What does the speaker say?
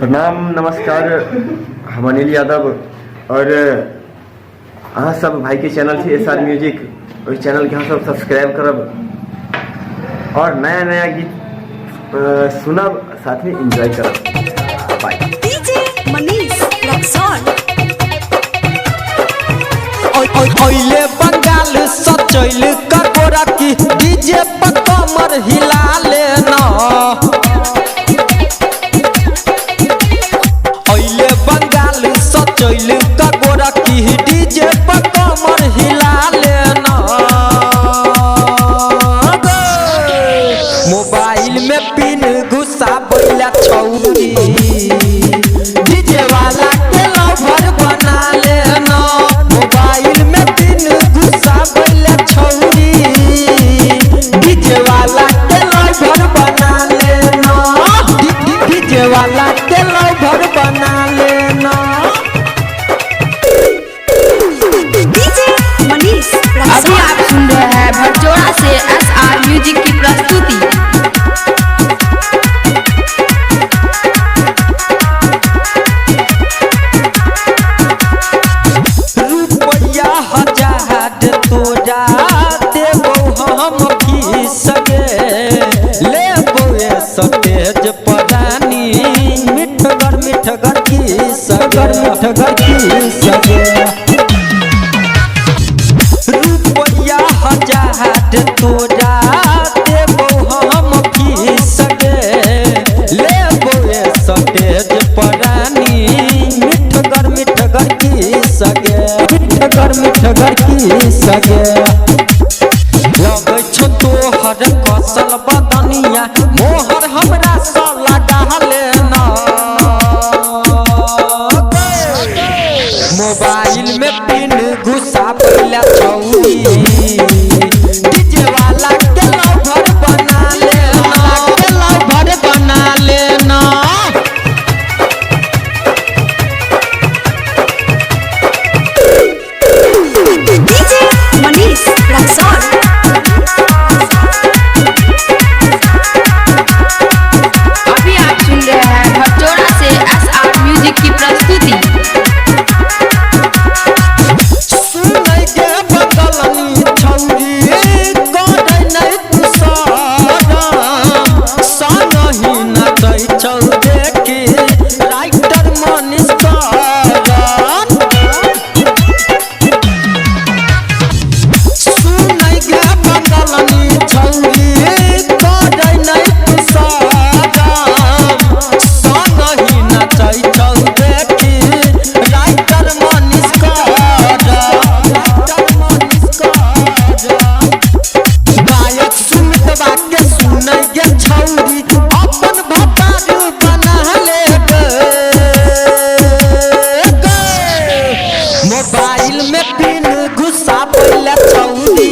प्रणाम नमस्कार। हम अनिल यादव और अहाँ सब भाई के चैनल है SR म्यूजिक, और चैनल के सब सब्सक्राइब करब और नया नया गीत सुनब, साथ में एंजॉय करब। बाय। डीजे मनीष रक्सौल ओइले बंगाल सचैल ककोरा की डीजे पर कमर हिला लेना। ओइले बंगाल सचैल ककोरा की डीजे पर कमर हिला लेना। मोबाइल में पिन घुसा बैला छौरी, डीजे वाला के लवर बना लेना। मोबाइल में पिन घुसा बैला छौरी, डीजे वाला के लवर बना लेना। डीजे वाला के लवर बना लेना। डीजे मनीष अभी आप सुन रहे हैं भटजोड़ा से SR म्यूजिक की प्रस्तुति। रुपया हजार तोरा देबो हम फीस गे, लेबो स्टेज पर रानी मिठगर मिठगर की सगर मिठगर की सगे। रुपया हजार तोरा देबो हम फीस गे, लेबो स्टेज पर रानी मिठगर मिठगर की सगे। मिठगर मिठगर की सगे। लगे छो तोहर कसल बदनिया, मोहर हमरा सा लगा लेना। मोबाइल में पिन घुसा बैला छौरी, डीजे वाला के लवर बना लेना। के लवर बना लेना। डीजे मनीष रक्सौल अभी आप सुन रहे हैं भटजोड़ा से SR म्यूजिक की प्रस्तुति। सुनै के बदलनी छौरी, करै नै तू सारा। संगहि नचै छौ देखी राइटर मनीष करन। सुनै के बदलनी छौरी, करै नै तू सारा। संगहि नचै छौ देखी राइटर मनीष करन। गायक सुमितवा के सुनै गे छौरी, अपन भतारू बना ले गे। मोबाइल में पिन घुसा बैला छौरी,